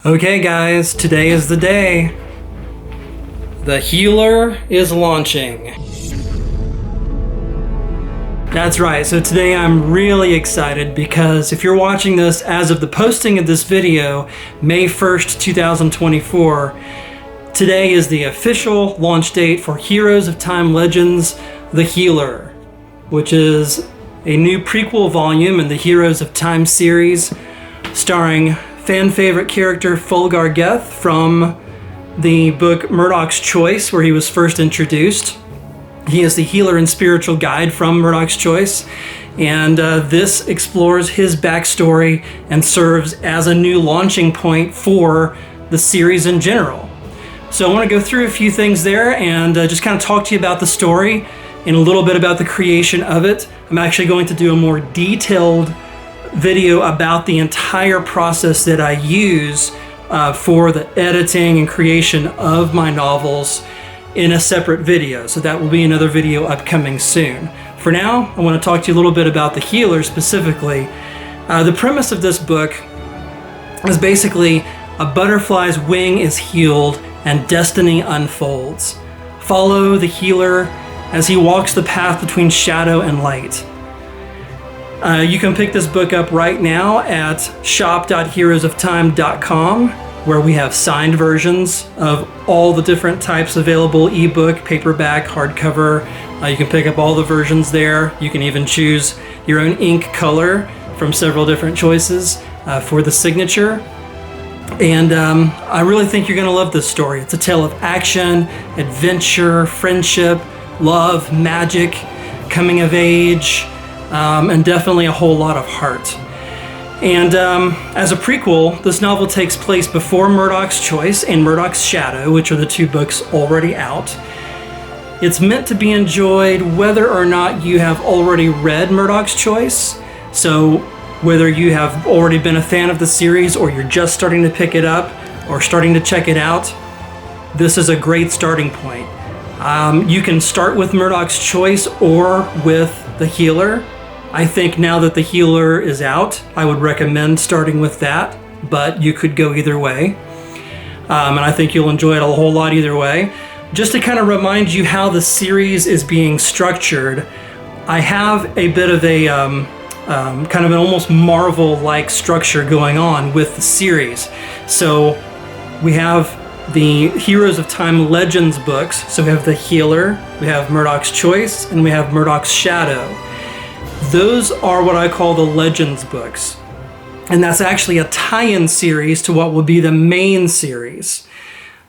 Okay guys, today is the day. The Healer is launching. That's right, so today I'm really excited because if you're watching this as of the posting of this video, May 1st, 2024, today is the official launch date for Heroes of Time Legends, The Healer, which is a new prequel volume in the Heroes of Time series starring fan favorite character Fulgar Geth from the book Murdoch's Choice, where he was first introduced. He is the healer and spiritual guide from Murdoch's Choice, and this explores his backstory and serves as a new launching point for the series in general. So I want to go through a few things there and just kind of talk to you about the story and a little bit about the creation of it. I'm actually going to do a more detailed video about the entire process that I use for the editing and creation of my novels in a separate video. So that will be another video upcoming soon. For now, I want to talk to you a little bit about The Healer specifically. The premise of this book is basically a butterfly's wing is healed and destiny unfolds. Follow the healer as he walks the path between shadow and light. You can pick this book up right now at shop.heroesoftime.com, where we have signed versions of all the different types available: ebook, paperback, hardcover. You can pick up all the versions there. You can even choose your own ink color from several different choices for the signature. And I really think you're going to love this story. It's a tale of action, adventure, friendship, love, magic, coming of age, and definitely a whole lot of heart. And as a prequel, this novel takes place before Murdoch's Choice and Murdoch's Shadow, which are the two books already out. It's meant to be enjoyed whether or not you have already read Murdoch's Choice. So whether you have already been a fan of the series or you're just starting to pick it up or starting to check it out, this is a great starting point. You can start with Murdoch's Choice or with The Healer. I think now that The Healer is out, I would recommend starting with that, but you could go either way. And I think you'll enjoy it a whole lot either way. Just to kind of remind you how the series is being structured, I have a bit of a kind of an almost Marvel-like structure going on with the series. So we have the Heroes of Time Legends books. So we have The Healer, we have Murdoch's Choice, and we have Murdoch's Shadow. Those are what I call the Legends books. And that's actually a tie-in series to what will be the main series.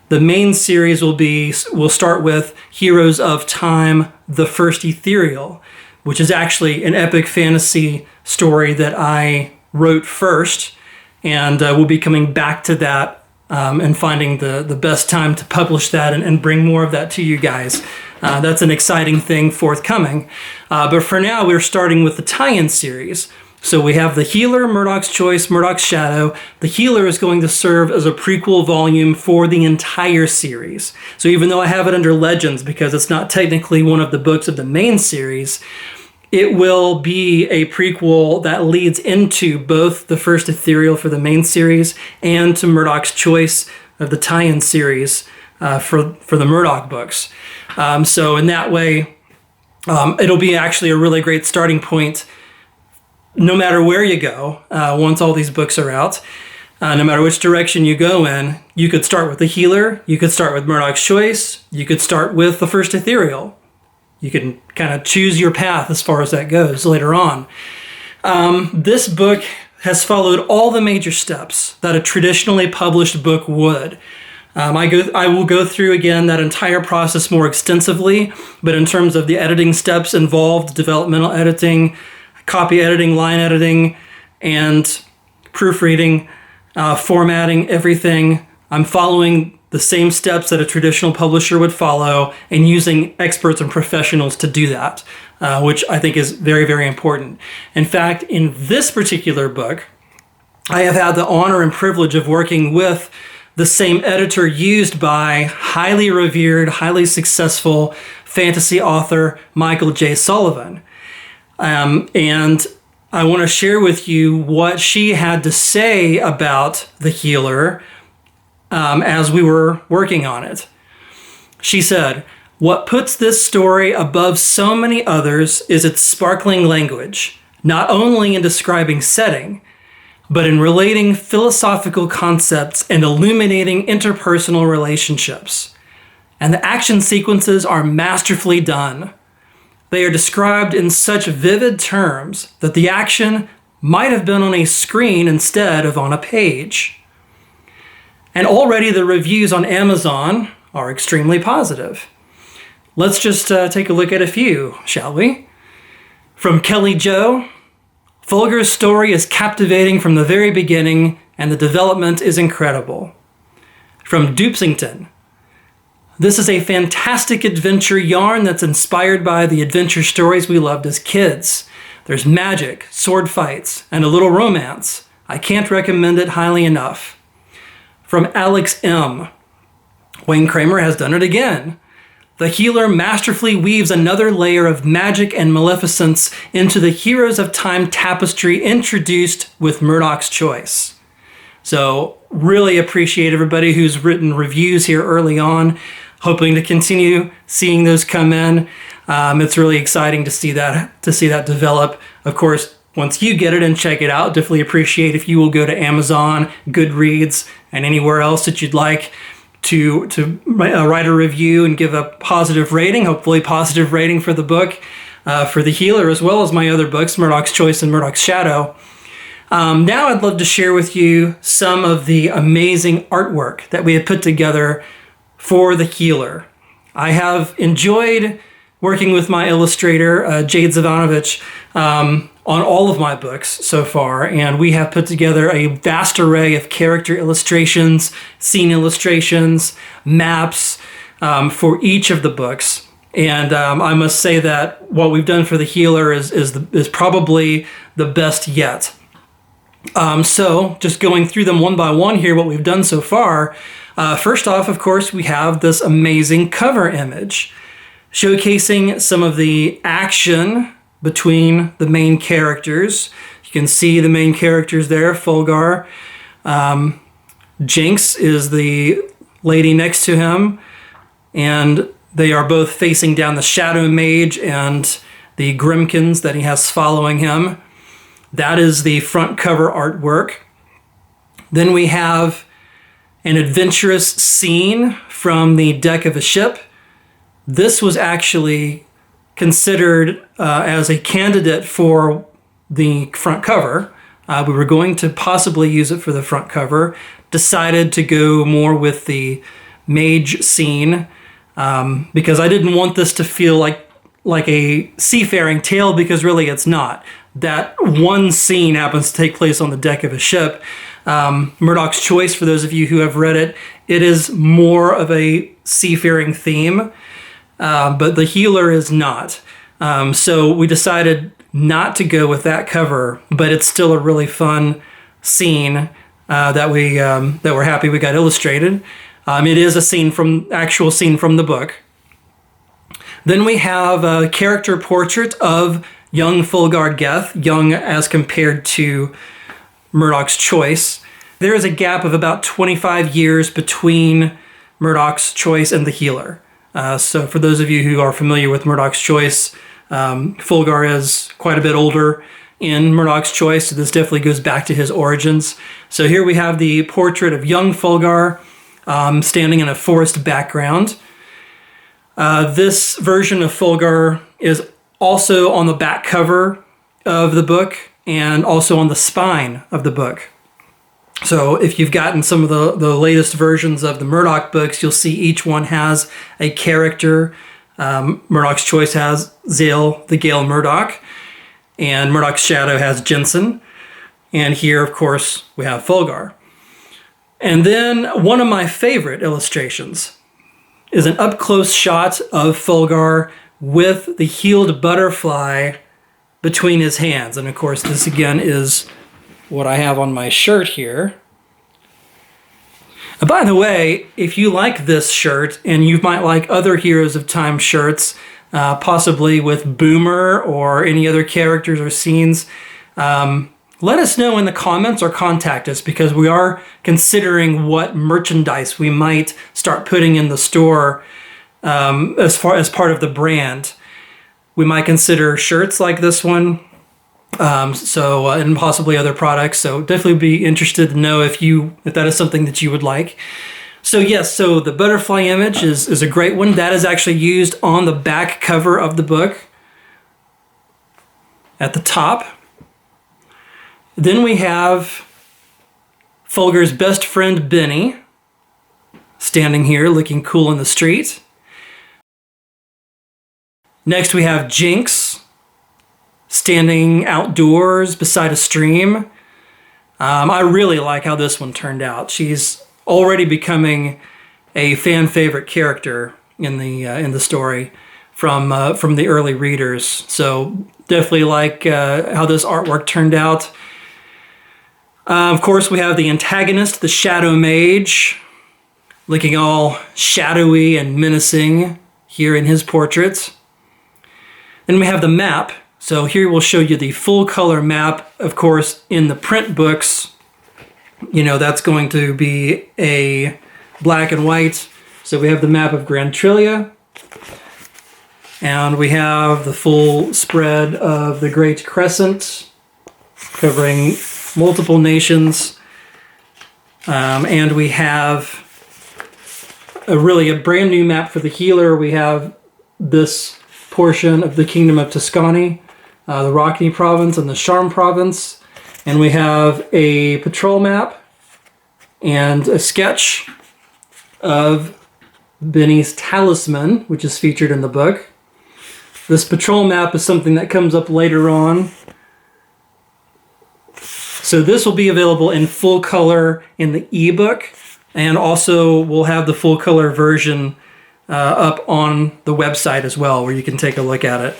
The main series will start with Heroes of Time, The First Ethereal, which is actually an epic fantasy story that I wrote first, and we'll be coming back to that and finding the best time to publish that and bring more of that to you guys. That's an exciting thing forthcoming. But for now, we're starting with the tie-in series. So we have The Healer, Murdoch's Choice, Murdoch's Shadow. The Healer is going to serve as a prequel volume for the entire series. So even though I have it under Legends because it's not technically one of the books of the main series, it will be a prequel that leads into both The First Ethereal for the main series and to Murdoch's Choice of the tie-in series for the Murdoch books. So in that way, it'll be actually a really great starting point no matter where you go once all these books are out. No matter which direction you go in, you could start with The Healer, you could start with Murdoch's Choice, you could start with The First Ethereal. You can kind of choose your path as far as that goes later on. This book has followed all the major steps that a traditionally published book would. I will go through again that entire process more extensively, but in terms of the editing steps involved, developmental editing, copy editing, line editing, and proofreading, formatting, everything, I'm following the same steps that a traditional publisher would follow and using experts and professionals to do that, which I think is very, very important. In fact, in this particular book, I have had the honor and privilege of working with the same editor used by highly revered, highly successful fantasy author Michael J. Sullivan. And I want to share with you what she had to say about The Healer as we were working on it. She said, "What puts this story above so many others is its sparkling language, not only in describing setting, but in relating philosophical concepts and illuminating interpersonal relationships. And the action sequences are masterfully done. They are described in such vivid terms that the action might have been on a screen instead of on a page." And already the reviews on Amazon are extremely positive. Let's just take a look at a few, shall we? From Kelly Jo, "Fulger's story is captivating from the very beginning, and the development is incredible." From Dupsington, "This is a fantastic adventure yarn that's inspired by the adventure stories we loved as kids. There's magic, sword fights, and a little romance. I can't recommend it highly enough." From Alex M, "Wayne Kramer has done it again. The Healer masterfully weaves another layer of magic and maleficence into the Heroes of Time tapestry introduced with Murdoch's Choice." So really appreciate everybody who's written reviews here early on, hoping to continue seeing those come in. It's really exciting to see that develop. Of course, once you get it and check it out, definitely appreciate if you will go to Amazon, Goodreads, and anywhere else that you'd like to write a review and give a positive rating, hopefully positive rating for the book, for The Healer, as well as my other books, Murdoch's Choice and Murdoch's Shadow. Now I'd love to share with you some of the amazing artwork that we have put together for The Healer. I have enjoyed working with my illustrator, Jade Zavanovich, on all of my books so far, and we have put together a vast array of character illustrations, scene illustrations, maps for each of the books. And I must say that what we've done for The Healer is probably the best yet. So just going through them one by one here, what we've done so far. First off, of course, we have this amazing cover image showcasing some of the action between the main characters. You can see the main characters there, Fulgar. Jinx is the lady next to him, and they are both facing down the Shadow Mage and the Grimkins that he has following him. That is the front cover artwork. Then we have an adventurous scene from the deck of a ship. This was actually considered as a candidate for the front cover. We were going to possibly use it for the front cover. Decided to go more with the mage scene because I didn't want this to feel like a seafaring tale, because really it's not. That one scene happens to take place on the deck of a ship. Murdoch's Choice, for those of you who have read it, it is more of a seafaring theme, but The Healer is not. So we decided not to go with that cover, but it's still a really fun scene that we're happy we got illustrated. It is a actual scene from the book. Then we have a character portrait of young Fulgar Geth, young as compared to Murdoch's Choice. There is a gap of about 25 years between Murdoch's Choice and The Healer. So for those of you who are familiar with Murdoch's Choice, Fulgar is quite a bit older in Murdoch's Choice, so this definitely goes back to his origins. So here we have the portrait of young Fulgar standing in a forest background. This version of Fulgar is also on the back cover of the book and also on the spine of the book. So if you've gotten some of the latest versions of the Murdoch books, you'll see each one has a character. Murdoch's Choice has Zale the Gale Murdoch, and Murdoch's Shadow has Jensen. And here, of course, we have Fulgar. And then one of my favorite illustrations is an up-close shot of Fulgar with the healed butterfly between his hands. And of course, this again is what I have on my shirt here. And by the way, if you like this shirt, and you might like other Heroes of Time shirts, possibly with Boomer or any other characters or scenes, let us know in the comments or contact us, because we are considering what merchandise we might start putting in the store as part of the brand. We might consider shirts like this one, and possibly other products. So definitely be interested to know if that is something that you would like. So yes, so the butterfly image is a great one. That is actually used on the back cover of the book at the top. Then we have Fulger's best friend, Benny, standing here looking cool in the street. Next we have Jinx, standing outdoors beside a stream. I really like how this one turned out. She's already becoming a fan favorite character in the story from the early readers. So definitely like how this artwork turned out. Of course, we have the antagonist, the Shadow Mage, looking all shadowy and menacing here in his portrait. Then we have the map. So here we'll show you the full color map. Of course, in the print books, that's going to be a black and white. So we have the map of Grand Trilia. And we have the full spread of the Great Crescent, covering multiple nations. And we have a brand new map for the healer. We have this portion of the Kingdom of Tuscany, the Rockney province and the Charm province. And we have a patrol map and a sketch of Benny's talisman, which is featured in the book. This patrol map is something that comes up later on. So this will be available in full color in the ebook, and also we'll have the full color version up on the website as well, where you can take a look at it.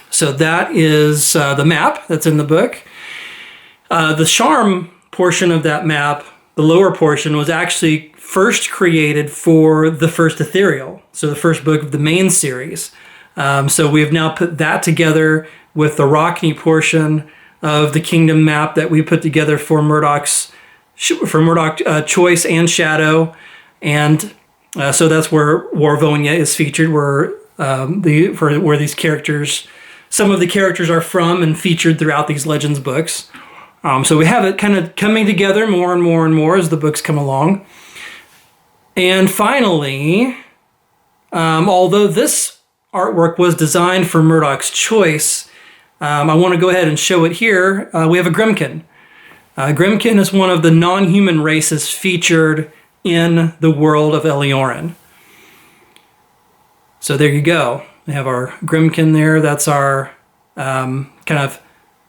So that is the map that's in the book. The charm portion of that map, the lower portion, was actually first created for the first Ethereal, so the first book of the main series. So we have now put that together with the Rockney portion of the kingdom map that we put together for Murdoch Choice and Shadow, and so that's where Warvonia is featured, where these characters, some of the characters are from and featured throughout these Legends books. So we have it kind of coming together more and more and more as the books come along. And finally, although this artwork was designed for Murdoch's Choice, I want to go ahead and show it here. We have a Grimkin. Grimkin is one of the non-human races featured in the world of Elioran. So there you go. We have our Grimkin there. That's our kind of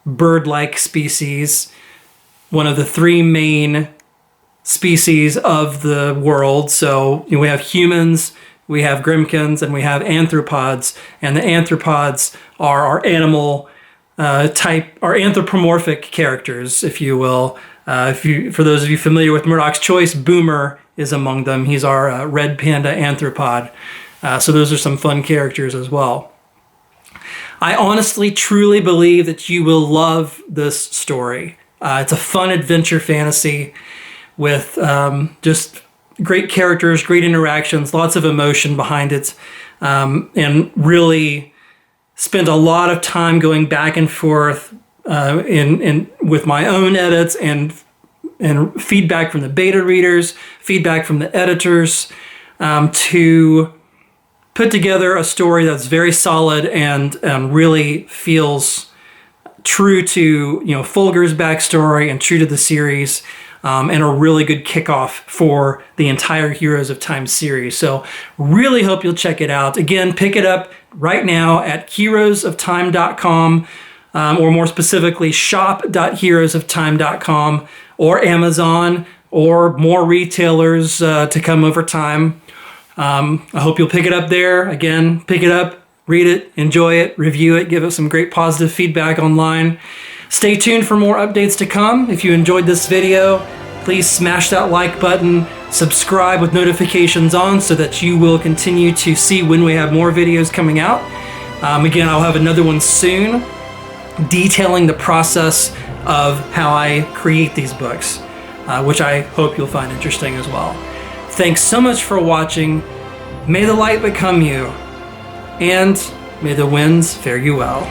bird-like species. One of the three main species of the world. So we have humans, we have Grimkins, and we have anthropods. And the anthropods are our animal type, our anthropomorphic characters, if you will. For those of you familiar with Murdoch's Choice, Boomer is among them. He's our red panda anthropod. So those are some fun characters as well. I honestly, truly believe that you will love this story. It's a fun adventure fantasy with just great characters, great interactions, lots of emotion behind it, and really spent a lot of time going back and forth with my own edits and feedback from the beta readers, feedback from the editors, to put together a story that's very solid and really feels true to Fulger's backstory and true to the series, and a really good kickoff for the entire Heroes of Time series. So really hope you'll check it out. Again, pick it up right now at heroesoftime.com, or more specifically shop.heroesoftime.com, or Amazon, or more retailers to come over time. I hope you'll pick it up there. Again, pick it up, read it, enjoy it, review it, give it some great positive feedback online. Stay tuned for more updates to come. If you enjoyed this video, please smash that like button, subscribe with notifications on so that you will continue to see when we have more videos coming out. Again, I'll have another one soon. detailing the process of how I create these books, which I hope you'll find interesting as well. Thanks so much for watching. May the light become you, and may the winds fare you well.